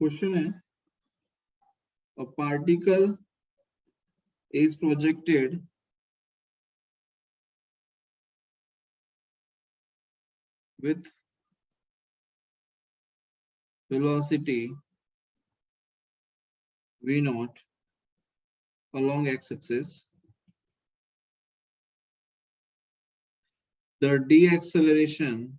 Question है, a particle is projected with velocity v naught along x-axis. The deceleration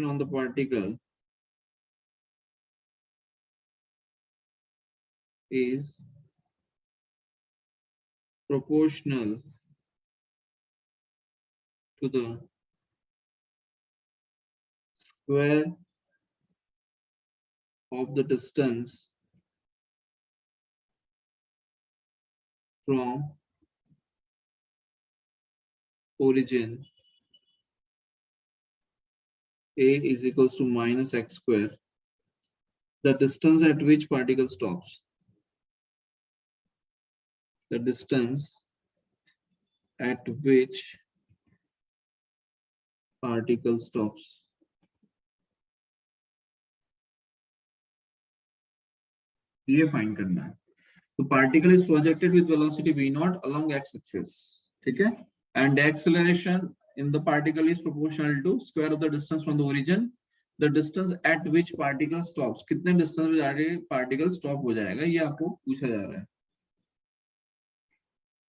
on the particle is proportional to the square of the distance from origin. A is equals to minus x square, the distance at which particle stops. The distance at which particle stops. ये find करना है. तो particle is projected with velocity v naught along x-axis. ठीक है? And the acceleration in the particle is proportional to square of the distance from the origin. The distance at which particle stops. कितने distance पे जाके particle stop हो जाएगा, ये आपको पूछा जा रहा है.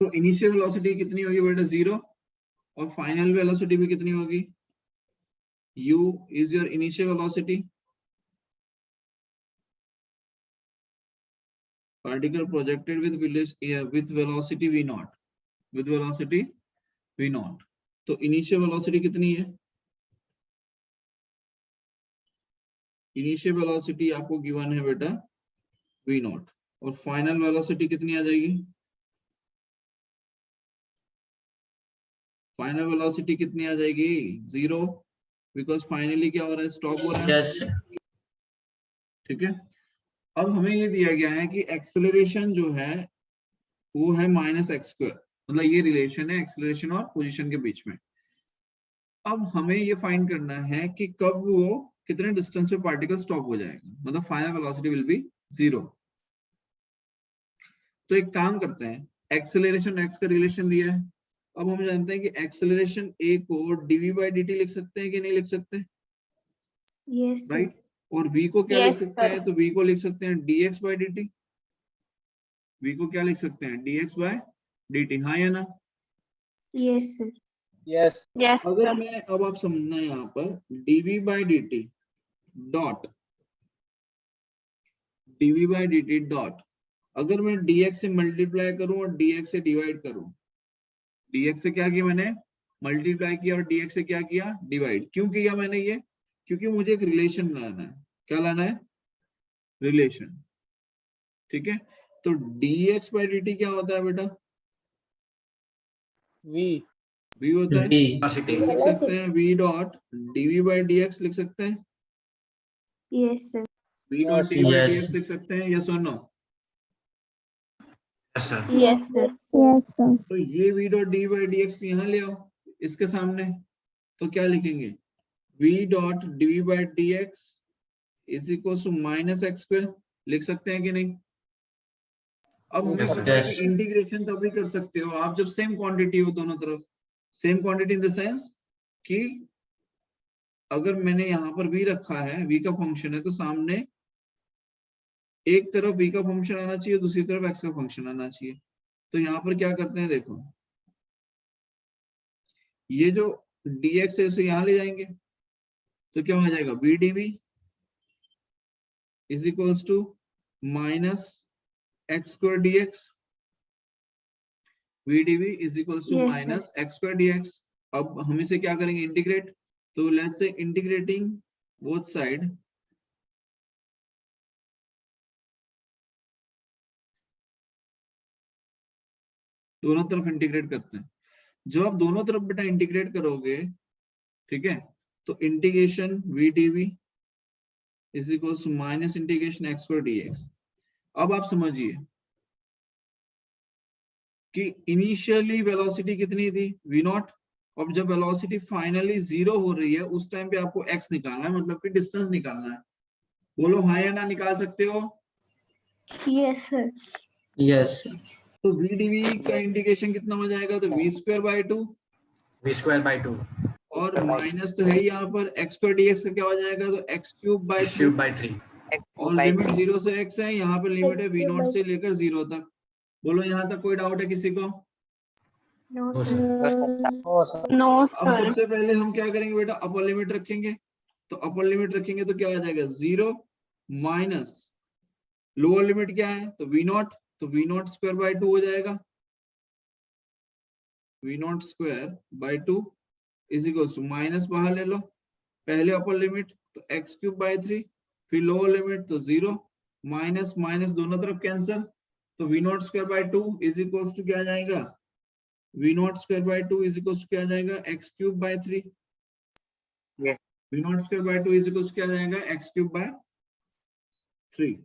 तो initial velocity कितनी होगी बेटा? 0. और final velocity भी कितनी होगी? U is your initial velocity. Particle projected with velocity v naught. With velocity v naught. तो initial velocity कितनी है? Initial velocity आपको given है बेटा v naught. और final velocity कितनी आ जाएगी? Final velocity कितनी आ जाएगी? 0. Because finally क्या हो रहा है? Stop हो रहा है. Yes. ठीक है. अब हमें ये दिया गया है कि एक्सेलरेशन जो है वो है माइनस एक्स स्क्वायर. मतलब ये रिलेशन है एक्सेलरेशन और पोजीशन के बीच में. अब हमें ये फाइंड करना है कि कब वो कितने डिस्टेंस पे पार्टिकल स्टॉप हो जाएगा. मतलब फाइनल वेलोसिटी विल बी 0. तो एक काम करते हैं, एक्सेलरेशन एक्स का रिलेशन दिया है. अब हम जानते हैं कि एक्सेलरेशन ए को dv by dt लिख सकते हैं कि नहीं लिख सकते? Yes. राइट. और v को क्या लिख सकते हैं? तो v को लिख सकते हैं dx by dt. v को क्या लिख सकते हैं? dx by dt. हाँ या ना? Yes, sir. Yes. Yes, अगर sir. मैं अब आप समझना है यहाँ पर dv by dt dot dv by dt dot अगर मैं dx से मल्टीप्लाई करूं और dx से डिवाइड करूं. dx से क्या किया मैंने? मल्टीप्लाई किया. और dx से क्या किया? डिवाइड. क्यों किया मैंने ये? क्योंकि मुझे एक रिलेशन लाना है. क्या लाना है? रिलेशन. ठीक है. तो dx by dt क्या होता है बेटा? v होता है. लिख सकते हैं v dot dv by dx लिख सकते हैं. Yes, sir. v dot dv by Yes. dx लिख सकते हैं. यस और no? Yes, sir. Yes, sir. Yes, sir. तो ये v dot dv by dx यहाँ ले आओ इसके सामने. तो क्या लिखेंगे? v dot dv by dx is equal to minus X square. लिख सकते हैं कि नहीं? अब हमें Yes, पता है yes. कि इंटीग्रेशन तभी कर सकते हो आप जब सेम क्वांटिटी हो दोनों तरफ. Same quantity in the sense कि अगर मैंने यहाँ पर v रखा है, v का फंक्शन है, तो सामने एक तरफ v का फंक्शन आना चाहिए, दूसरी तरफ x का फंक्शन आना चाहिए. तो यहाँ पर क्या करते हैं देखो, ये जो dx है उसे यहाँ ले जाएंगे तो क्या हो जाएगा? v dv is equals to minus X square dx. v dv is equals to Yes, minus X square dx. अब हम इसे क्या करेंगे? इंटीग्रेट. तो let's say integrating both side, दोनों तरफ इंटीग्रेट करते हैं. जब आप दोनों तरफ बेटा इंटीग्रेट करोगे, ठीक है, तो integration v dv is equals to minus integration X square dx। अब आप समझिए कि इनिशियली वेलोसिटी कितनी थी v नॉट, अब जब वेलोसिटी फाइनली 0 हो रही है उस टाइम पे आपको x निकालना है, मतलब कि डिस्टेंस निकालना है। बोलो हाँ या ना, निकाल सकते हो? Yes, sir. यस तो v dv का इंटीग्रेशन कितना हो जाएगा, तो v square by 2 v square by 2 और माइनस तो है ही यहाँ पर x स्क्वायर dx का क्या हो जाएगा, तो x cube bye x 3 cube by 3। और लिमिट 0 से x है, यहाँ पे लिमिट है v नॉट से लेकर 0 तक। बोलो यहाँ तक कोई डाउट है किसी को? No, no sir. Sir. No, अब सबसे पहले हम क्या करेंगे बेटा, अपर लिमिट रखेंगे। तो अपर लिमिट रखेंगे तो क्या आ जाएगा, 0 माइनस लोअर लिमिट क्या है, तो v नॉट, तो v नॉट स्क्वायर बाय 2 हो जाएगा, v naught square by 2 is equals to minus बाहर ले लो, पहले अपर लिमिट तो x क्यूब बाय 3, फिर लोअर लिमिट तो 0 माइनस माइनस दोनों तरफ कैंसिल, तो v naught square by 2 is equals to क्या आ जाएगा, v naught square by 2 is equals to क्या आ जाएगा, x cube by 3। v naught square by 2 is equals to क्या आ जाएगा, x क्यूब बाय 3।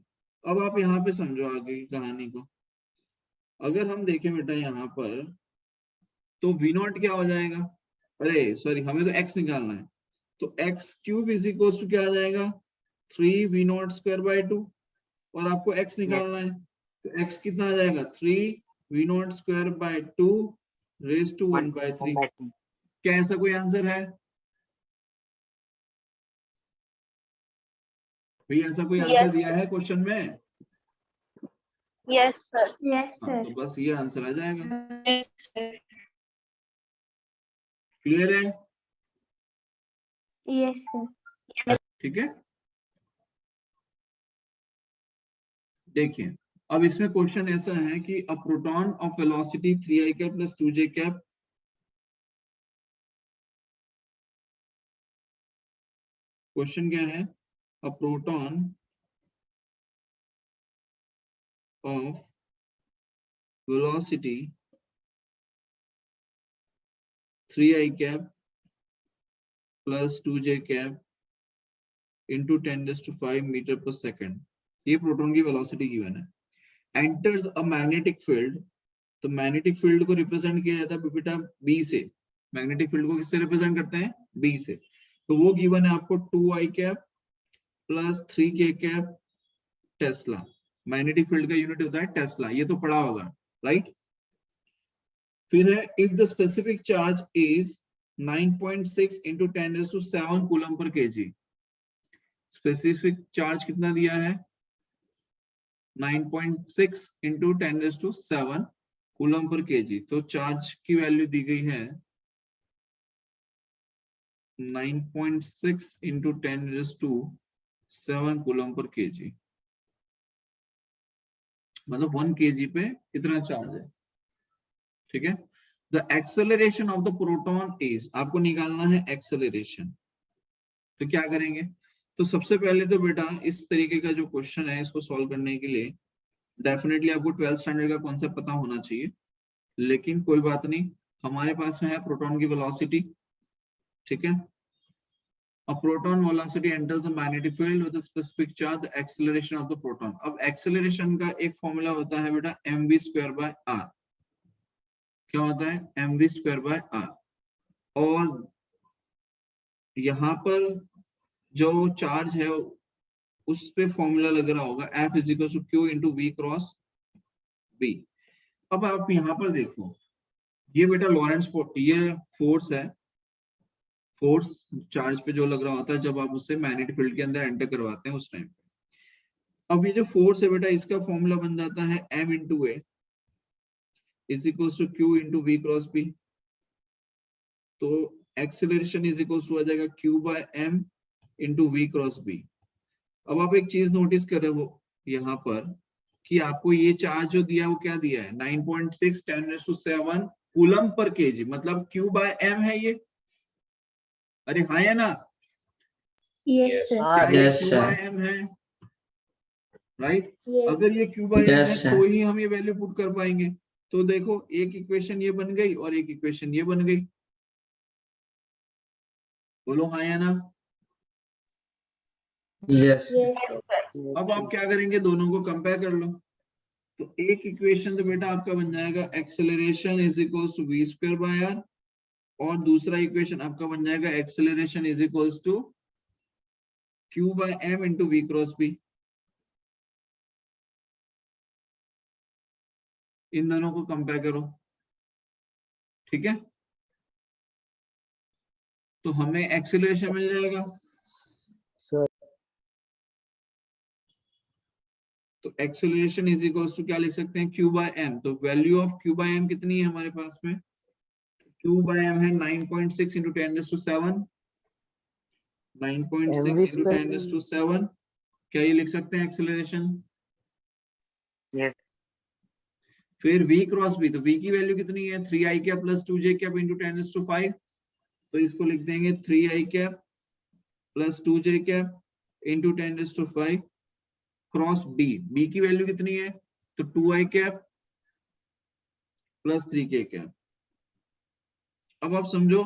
अब आप यहाँ पे समझो आगे की कहानी को। अगर हम देखें बेटा यहाँ पर, तो v नॉट क्या हो जाएगा, अरे सॉरी हमें तो x निकालना है, तो x cube is equals to क्या आ जाएगा, 3 v नॉट स्क्वायर बाय 2 और आपको x निकालना है, तो x कितना आ जाएगा, 3 v naught square by 2 raise to 1 by 3। क्या ऐसा कोई आंसर है भैया, ऐसा कोई आंसर दिया है क्वेश्चन में? Yes, sir. Yes, हाँ, sir. तो बस ये आंसर आ जाएगा। Yes, sir. क्लियर है? Yes, sir. ठीक है, देखिए अब इसमें क्वेश्चन ऐसा है कि a proton of velocity 3i cap plus 2j cap question क्या है, a proton of velocity 3i cap plus 2j cap into 10⁵ metre पर सेकेंड, ये प्रोटॉन की वेलोसिटी गिवन है। एंटर्स अ मैग्नेटिक फील्ड, तो मैग्नेटिक फील्ड को represent किया जाता है बेटा बी से, मैग्नेटिक फील्ड को किससे रिप्रेजेंट करते हैं, बी से। तो वो गिवन है आपको 2i cap plus 3k cap Tesla, magnetic field का यूनिट होता है टेस्ला, ये तो पढ़ा होगा राइट। फिर है if the specific charge is 9.6 into 10⁷ coulomb per KG, specific charge कितना दिया है, 9.6 इंटू 10⁷ कूलम पर केजी, तो चार्ज की वैल्यू दी गई है 9.6 इंटू 10⁷ कूलम पर केजी, मतलब 1 kg पे इतना चार्ज है, ठीक है। The acceleration of the proton is, आपको निकालना है एक्सेलरेशन, तो क्या करेंगे, तो सबसे पहले तो बेटा इस तरीके का जो क्वेश्चन है इसको सॉल्व करने के लिए डेफिनेटली आपको 12th स्टैंडर्ड का कॉन्सेप्ट पता होना चाहिए, लेकिन कोई बात नहीं, हमारे पास में है प्रोटॉन की वेलोसिटी, ठीक है। A proton velocity enters a magnetic field with a specific charge, the acceleration of the proton. अब acceleration का एक फॉर्मूला होता है बेटा mv स्क्वायर बाय r, क्या होता है mv स्क्वायर बाय r, और यहाँ पर जो चार्ज है उस पे फॉर्मूला लग रहा होगा F is equal to Q into V cross B। अब आप यहाँ पर देखो, ये बेटा लॉरेंस ये फोर्स है, फोर्स चार्ज पे जो लग रहा होता है जब आप उससे मैग्नेटिक फील्ड के अंदर एंटर करवाते हैं उस टाइम पे। अब ये जो फोर्स है बेटा इसका फॉर्मूला बन जाता है m into A is equal to Q into we cross B, तो एक्सेलरेशन इज इक्वल टू आ जाएगा q bye m into we cross B. अब आप एक चीज नोटिस कर रहे हो यहाँ पर कि आपको ये चार्ज जो दिया है वो क्या दिया है 9.6 10⁷ कूलम पर केजी, मतलब q बाय m है ये, अरे हाँ या ना, Yes, sir. क्या ये Yes, q sir. By m है, राइट। Yes. अगर ये q बाय m Yes, है sir. तो ही हम ये वैल्यू पुट कर पाएंगे। तो देखो एक इक्वेशन ये बन गई और एक इक्वेशन ये बन गई, बोलो हाँ या ना। Yes. Yes. अब आप क्या करेंगे, दोनों को कंपेयर कर लो। तो एक इक्वेशन तो बेटा आपका बन जाएगा acceleration is equals to v square by r, और दूसरा इक्वेशन आपका बन जाएगा acceleration is equals to q by m into we cross B. इन दोनों को कंपेयर करो, ठीक है। तो हमें एक्सेलरेशन मिल जाएगा, सर तो एक्सेलरेशन इज इक्वल्स टू क्या लिख सकते हैं, क्यू बाय एम। तो value of Q by M कितनी है हमारे पास में, क्यू बाय एम है 9.6 इंटू 10⁻⁷, 9.6 इंटू 10⁻⁷। क्या ये लिख सकते हैं एक्सेलरेशन? यस फिर v क्रॉस b, तो v की वैल्यू कितनी है, 3i cap plus 2j cap into 10⁵, तो इसको लिख देंगे 3i cap plus 2j cap into 10⁵ cross b। b की वैल्यू कितनी है, तो 2i cap plus 3k cap. अब आप समझो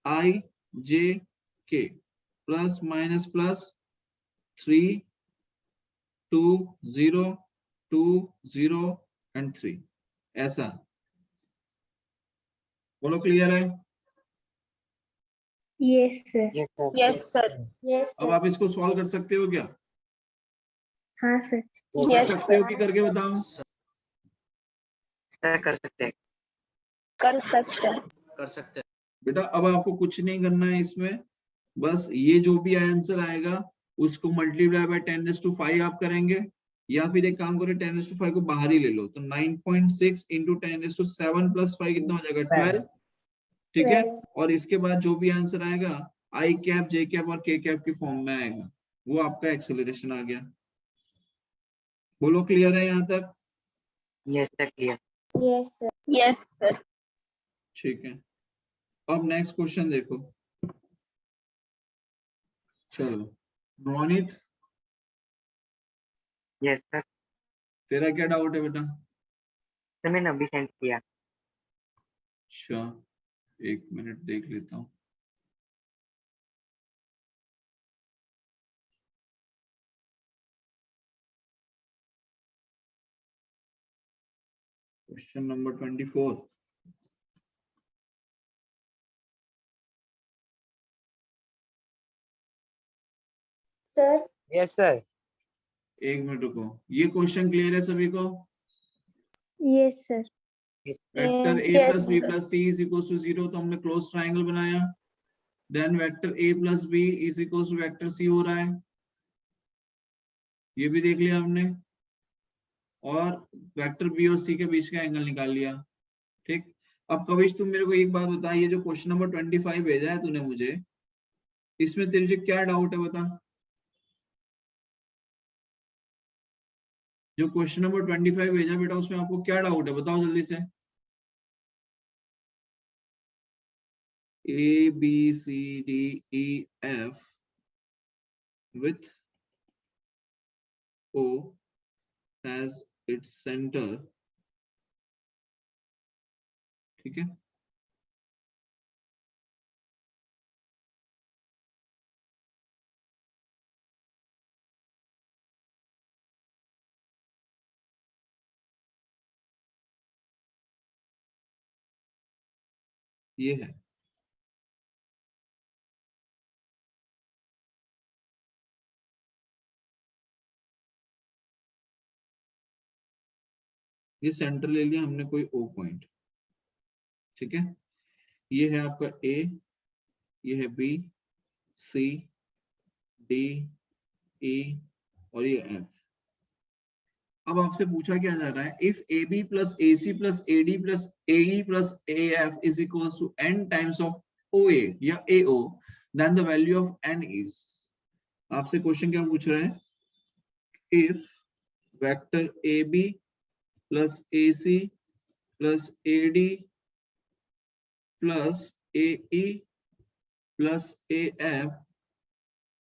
i j k plus minus plus 3 2 0 2 0 and 3, ऐसा। बोलो क्लियर है? Yes, sir. Yes sir Yes, अब आप इसको सॉल्व कर सकते हो क्या? हाँ सर। कर सकते हो कि करके बताओ? सर कर सकते हैं कर सकते हैं। कर सकते हैं बेटा अब आपको कुछ नहीं करना है इसमें, बस ये जो भी आंसर आएगा उसको मल्टीप्लाई बाय 10⁵ आप करेंगे, या फिर एक काम करो 10⁵ को बाहर ही ले लो, तो 9.6 इंटू 10⁷ प्लस 5 कितना हो जाएगा, 12, ठीक है। और इसके बाद जो भी आंसर आएगा आई कैप जे कैप और के कैप के फॉर्म में आएगा, वो आपका एक्सेलरेशन आ गया। बोलो क्लियर है यहाँ तक? Yes sir clear Yes, sir. Yes, sir. ठीक है, अब नेक्स्ट क्वेश्चन देखो। चलो रोनित, यस सर तेरा क्या डाउट है बेटा? सर मैंने अभी सेंड किया अच्छा, एक मिनट देख लेता हूँ। Question number 24। Sir. Yes sir एक मिनट रुको, ये क्वेश्चन क्लियर है सभी को? Yes, sir. Vector a Yes, plus B sir. Plus C is equal to 0, तो हमने क्लोज ट्राइंगल बनाया। Then vector a plus B is equal to vector C हो रहा है, ये भी देख लिया हमने। और वेक्टर बी और सी के बीच का एंगल निकाल लिया, ठीक। अब कविश तुम मेरे को एक बात बता, ये जो क्वेश्चन नंबर 25 भेजा है तूने मुझे, इसमें तेरे जो क्या डाउट है बता। जो क्वेश्चन नंबर 25 भेजा बेटा, उसमें आपको क्या डाउट है, बताओ जल्दी से। A B C D E F with O as its center, ठीक है। ये है, ये सेंटर ले लिया हमने कोई O पॉइंट, ठीक है। ये है आपका A, ये है B, C, D, E और ये F। अब आपसे पूछा क्या जा रहा है, if AB plus AC plus AD plus AE plus AF is equal to n times of OA या AO, then the value of n is. आपसे क्वेश्चन क्या पूछ रहा है, if vector AB plus AC plus AD plus AE plus AF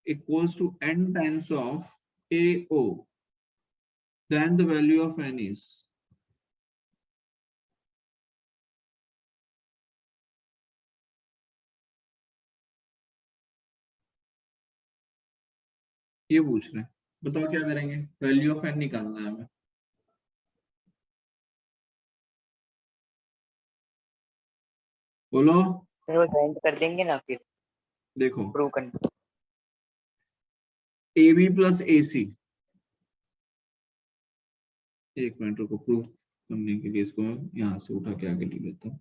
equals to n times of AO, then the value of n is। ये पूछ रहे हैं, बताओ क्या करेंगे? वैल्यू ऑफ एन निकालना है हमें। बोलो। सर वो ज्वाइन कर देंगे ना फिर देखो प्रूव करने। ए बी प्लस ए सी, एक मिनट रुको, प्रूव करने के लिए इसको यहाँ से उठा के आगे ले लेता हूँ।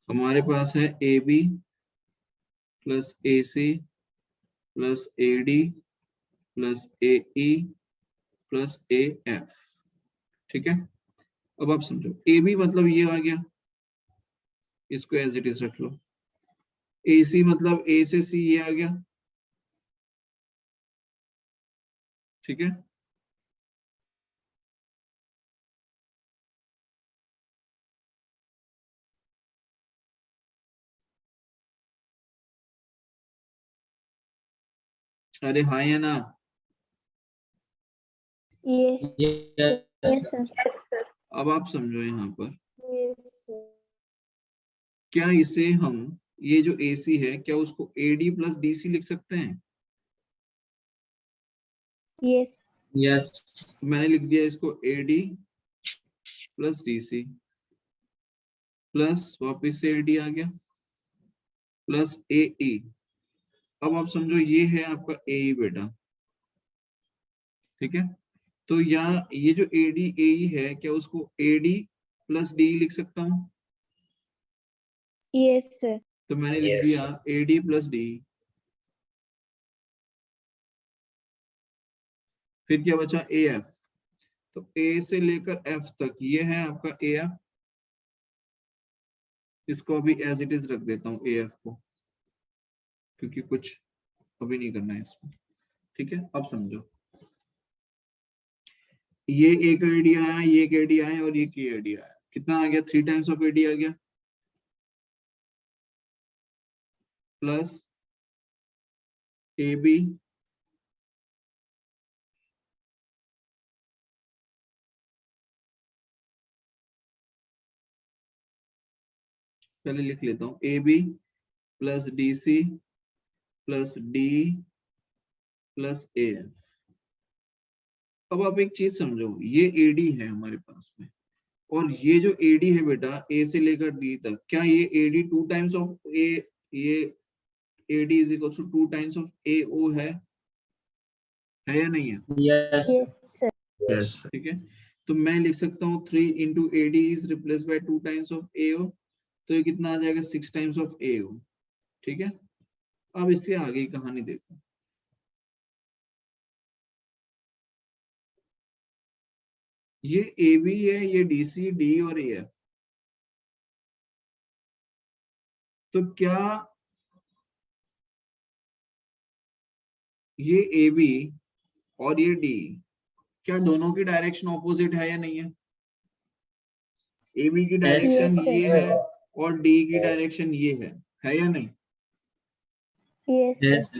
हमारे पास है A B plus A C plus A D plus A E plus A F. ठीक है, अब आप समझो, ए बी मतलब ये आ गया, इसको एज इट इज रख लो। ए सी मतलब ए से सी ये आ गया। ठीक है, अरे हाँ या ना? Yes sir. अब आप समझो यहाँ पर, यस सर। क्या इसे हम, ये जो ए सी है, क्या उसको A D plus D C लिख सकते हैं? यस। यस तो मैंने लिख दिया इसको A D plus D C plus वापिस से ए डी आ गया प्लस ए ई। अब आप समझो ये है आपका ए ई बेटा। ठीक है, तो यहाँ ये जो ए डी ए ई है, क्या उसको ए डी प्लस डी लिख सकता हूँ? Yes sir. तो मैंने लिख Yes. दिया ए डी प्लस डी। फिर क्या बचा? A F. तो ए से लेकर एफ तक ये है आपका ए एफ। इसको अभी एज इट इज रख देता हूँ ए एफ को, क्योंकि कुछ अभी नहीं करना है इसमें। ठीक है, अब समझो, ये एक एडी आया, ये एक एडी आया और ये के एडी आया। कितना आ गया? 3 टाइम्स ऑफ एडी आ गया, प्लस ए बी पहले लिख लेता हूँ, A B plus D C plus D plus A F. अब आप एक चीज समझो, ये एडी है हमारे पास में, और ये जो एडी है बेटा ए से लेकर डी तक, क्या ये एडी 2 टाइम्स ऑफ ए, ये AD is equal to 2 times of A O है या नहीं है? Yes yes sir. यस ठीक है, तो मैं लिख सकता हूँ 3 into A D is replace by 2 times of A O. तो ये कितना आ जाएगा? 6 टाइम्स ऑफ ए ओ। ठीक है, अब इससे आगे की कहानी देखो। ये ए बी है, ये डी सी डी और ए एफ। तो क्या ये ए बी और ये डी, क्या दोनों की डायरेक्शन ऑपोजिट है या नहीं है? ए बी की डायरेक्शन Yes, ये sir. है और डी की Yes. डायरेक्शन ये है या नहीं? Yes sir. यस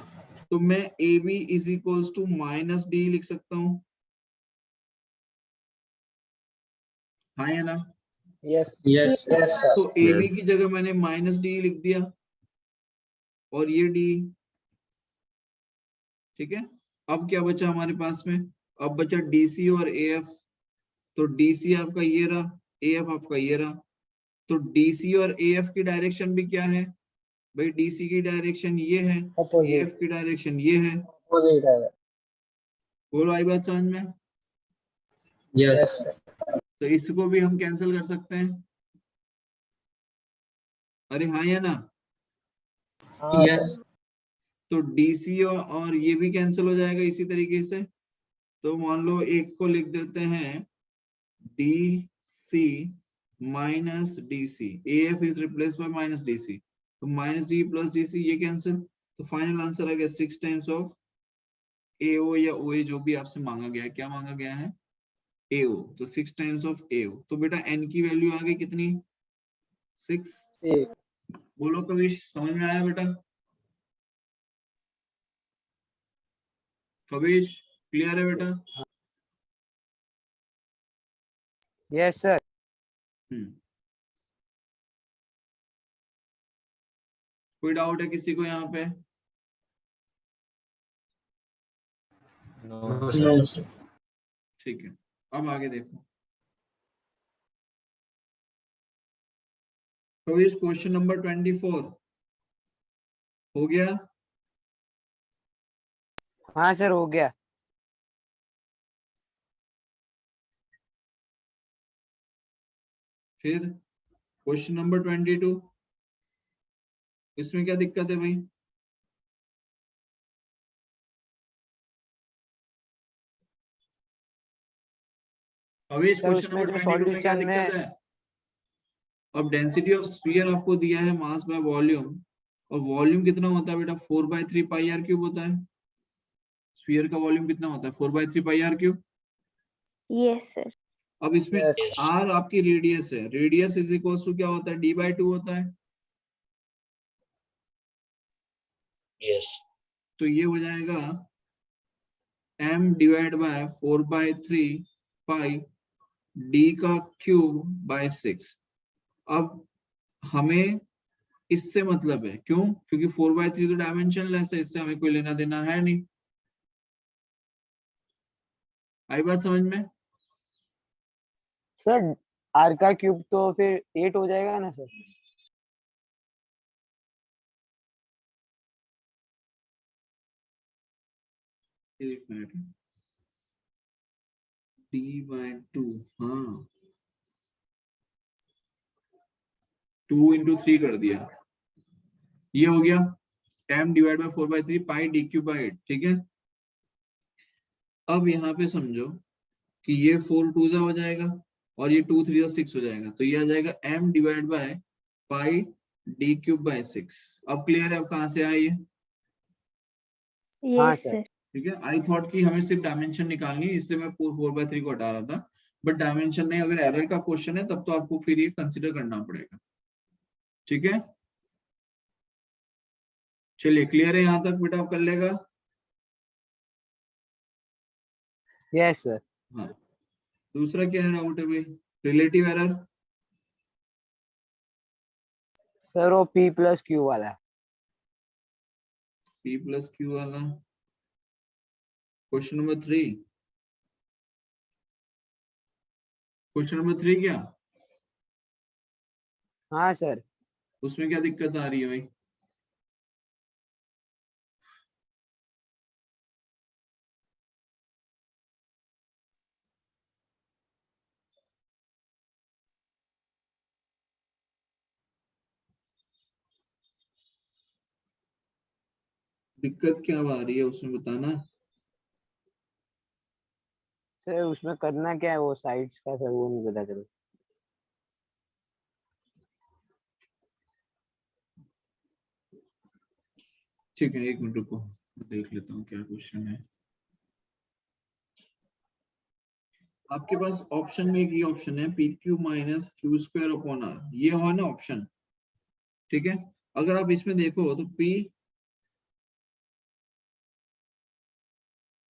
तो मैं A B is equals to minus D लिख सकता हूँ, हाँ या ना? यस यस तो ए बी की जगह मैंने माइनस डी लिख दिया और ये डी। ठीक है, अब क्या बचा हमारे पास में? अब बचा डीसी और ए एफ। तो डीसी आपका ये रहा, ए एफ आपका ये रहा। तो डीसी और ए एफ की डायरेक्शन भी क्या है भाई? डीसी की डायरेक्शन ये है, ए एफ की डायरेक्शन ये है। अपोजिट है। बोलो, आई बात समझ में? यस तो इसको भी हम कैंसिल कर सकते हैं, अरे हाँ या ना? यस तो डीसी और ये भी कैंसिल हो जाएगा इसी तरीके से। तो मान लो एक को लिख देते हैं D C minus D C, A F is replace by minus D C. तो minus D plus D C ये कैंसिल। तो फाइनल आंसर आ गया 6 टाइम्स ऑफ ए ओ या ओ ए, जो भी आपसे मांगा गया है। क्या मांगा गया है? ए ओ। तो 6 टाइम्स ऑफ ए ओ। तो बेटा एन की वैल्यू आ गई कितनी? 6। बोलो कविश, समझ में आया बेटा? कविश क्लियर है बेटा? Yes sir. कोई डाउट है किसी को यहाँ पे? No, sir. ठीक है, अब आगे देखो। तो इस क्वेश्चन नंबर 24 हो गया। हाँ सर हो गया। फिर क्वेश्चन नंबर 22, इसमें क्या दिक्कत है भाई? अब इस सर क्वेश्चन उसमें नंबर जो 22 में क्या सॉल्यूशन दिक्कत में है? अब डेंसिटी ऑफ स्फीयर आपको दिया है मास बाय वॉल्यूम, और वॉल्यूम कितना होता है बेटा? 4/3 पाई आर क्यूब होता है। स्फीयर का वॉल्यूम कितना होता है? 4/3 पाई आर क्यूब। Yes, sir. अब इसमें Yes. आर आपकी रेडियस है, रेडियस इज इक्वल टू क्या होता है? d/2 होता है। Yes. तो ये हो जाएगा m divide by 4/3 pi d का क्यूब बाय 6। अब हमें इससे मतलब है, क्यों? क्योंकि 4/3 तो डायमेंशनलेस है, इससे हमें कोई लेना देना है नहीं। आई बात समझ में? सर आर का क्यूब तो फिर 8 हो जाएगा ना सर? एक मिनट, d/2, हाँ 2 into 3 कर दिया, ये हो गया m divide by 4/3 pi d cube by 8। ठीक है, अब यहाँ पे समझो कि ये 4 2 हो जाएगा और ये 2 3 6 हो जाएगा, तो ये आ जाएगा m divide by pi d cube by 6। अब क्लियर है? अब कहाँ से आया ये? हाँ Yes, सर। sir. ठीक है, आई थॉट कि हमें सिर्फ डायमेंशन निकालनी है, इसलिए मैं 4/3 को हटा रहा था, बट डायमेंशन नहीं। अगर एरर का क्वेश्चन है तब तो आपको फिर ये कंसिडर करना पड़ेगा। ठीक है, चलिए क्लियर है यहाँ तक बेटा? आप कर लेगा? Yes sir. हाँ, दूसरा क्या है डाउट है भाई? Relative error. सर वो P प्लस क्यू वाला। p प्लस क्यू वाला क्वेश्चन नंबर 3। क्वेश्चन नंबर 3 क्या? हाँ सर। उसमें क्या दिक्कत आ रही है भाई? दिक्कत क्या आ रही है उसमें बताना। सर उसमें करना क्या है वो साइड्स का सर वो नहीं पता चला। ठीक है, एक मिनट रुको, मैं देख लेता हूँ क्या क्वेश्चन है। आपके पास ऑप्शन में एक ये ऑप्शन है P Q minus Q square upon R, ये हो ना ऑप्शन। ठीक है, अगर आप इसमें देखो तो P,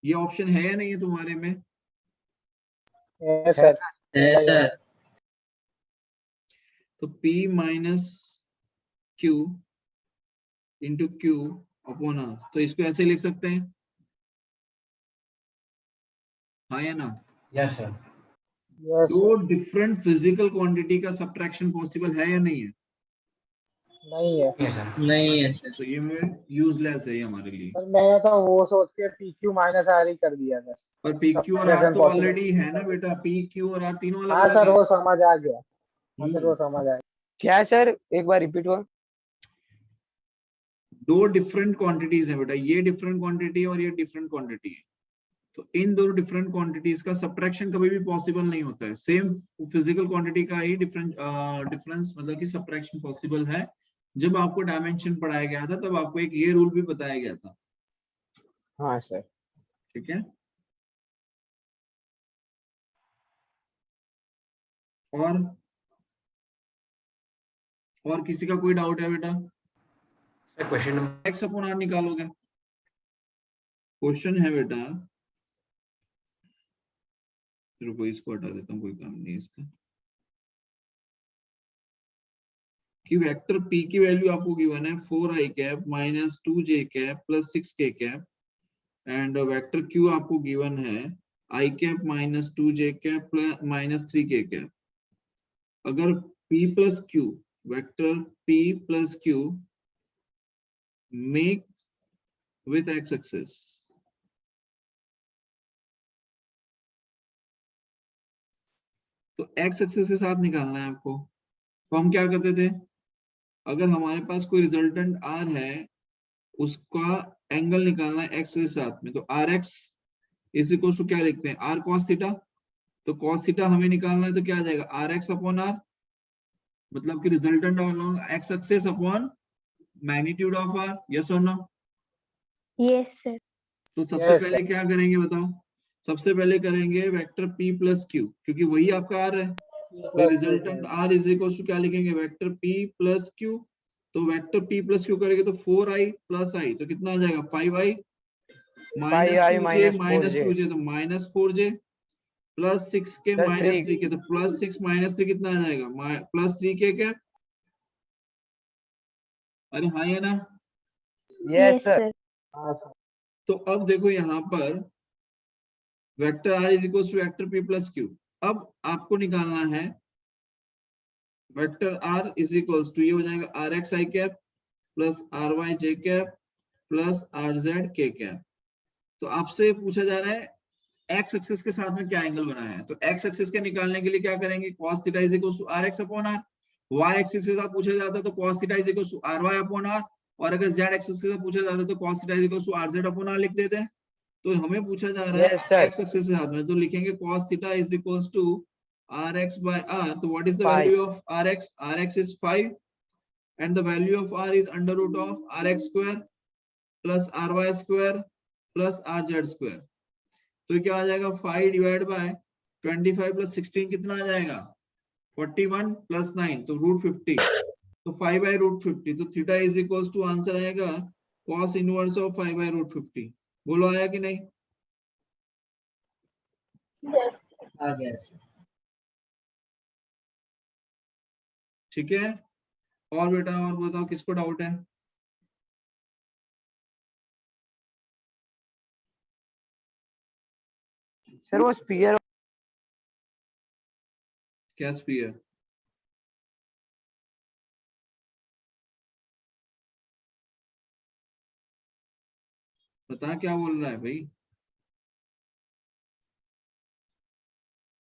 ये ऑप्शन है या नहीं है तुम्हारे में? Yes sir. Yes, sir. तो P minus Q into Q upon R, तो इसको ऐसे लिख सकते हैं, हाँ या ना? Yes, sir. यस दो डिफरेंट फिजिकल क्वांटिटी का सब्ट्रैक्शन पॉसिबल है या नहीं है? नहीं है Yes, sir. नहीं है तो सर। ये में यूजलेस है ये हमारे लिए। सर। मैंने तो वो सोच के PQ माइनस आर ही कर दिया था। पर पी क्यू और आर सब्ट्रैक्शन तो पॉसिबल ऑलरेडी है ना बेटा, पी क्यू और आर तीनों अलग हाँ अलग सर है। वो समझ आ गया। हाँ सर वो हम्म, समझ आ गया। क्या सर एक बार रिपीट हुआ? दो डिफरेंट क्वांटिटीज है बेटा, ये डिफरेंट क्वांटिटी और ये डिफरेंट क्वांटिटी है। तो इन दोनों डिफरेंट क्वांटिटीज का सब्ट्रैक्शन कभी भी पॉसिबल नहीं होता है। सेम फिजिकल क्वांटिटी का ही डिफरेंस मतलब कि सब्ट्रैक्शन पॉसिबल है। जब आपको डायमेंशन पढ़ाया गया था तब आपको एक ये रूल भी बताया गया था। हाँ सर। ठीक है, और किसी का कोई डाउट है बेटा? Sir, question number. X upon R निकालोगे? क्वेश्चन है बेटा, रुको इसको हटा देता हूँ, कोई काम नहीं है इसका। कि वेक्टर p की वैल्यू आपको गिवन है 4i cap minus 2j cap plus 6k cap, and vector q आपको गिवन है i cap minus 2j cap plus minus 3k cap. अगर p plus q, vector p plus q make with x axis, तो x axis के साथ निकालना है आपको। तो हम क्या करते थे, अगर हमारे पास कोई रिजल्टेंट r है उसका एंगल निकालना है x के साथ में, तो rx इज इक्वल टू क्या लिखते हैं, r cos थीटा। तो cos थीटा हमें निकालना है तो क्या आ जाएगा, rx अपॉन r, मतलब कि resultant along x axis upon magnitude of r। Yes और नो? Yes, sir. तो सबसे Yes, पहले क्या करेंगे बताओ, सबसे पहले करेंगे वेक्टर p प्लस q, क्योंकि वही आपका r है। भाई resultant r is equal to क्या लिखेंगे, वेक्टर p प्लस q। तो वेक्टर p प्लस q करेंगे तो 4i प्लस i, तो कितना आ जाएगा 5i minus 5i 2j minus minus 4j 2j, तो minus 4j plus 6k plus minus 3 3k, तो प्लस 6 माइनस 3 कितना आ जाएगा, प्लस 3k क्या। अरे हाँ या ना? yes Yes, sir sir. तो अब देखो यहाँ पर vector r is equal to vector p plus q। अब आपको निकालना है vector r is equal to, ये हो जाएगा R X I cap plus R Y J cap plus R Z K cap. तो आपसे पूछा जा रहा है एक्स एक्सिस के साथ में क्या एंगल बनाया है, तो एक्स एक्सिस के निकालने के लिए क्या करेंगे, cos theta is equal to R X upon R. Y axis के साथ पूछा जाता है तो cos theta is equal to R Y upon R, और अगर जेड एक्सिस के साथ पूछा जाता है तो cos theta is equal to R Z upon R लिख देते हैं। तो हमें पूछा जा रहा yes है sir एक्स एक्सिस के साथ में, तो लिखेंगे cos theta is equal to R X by R. तो what is the 5 value of R X, R X is 5 and the value of r is under root of rx square plus ry square plus rz square। तो क्या आ जाएगा 5 divide by 25 plus 16 कितना आ जाएगा 41 plus 9, तो root 50। तो 5 by root 50, तो theta is equals to answer आएगा cos inverse of 5 by root 50। बोलो आया कि नहीं? आ गया सर। ठीक है, और बेटा और बताओ किसको डाउट है? सर वो स्पीयर क्या स्पीयर? बता क्या बोल रहा है भाई?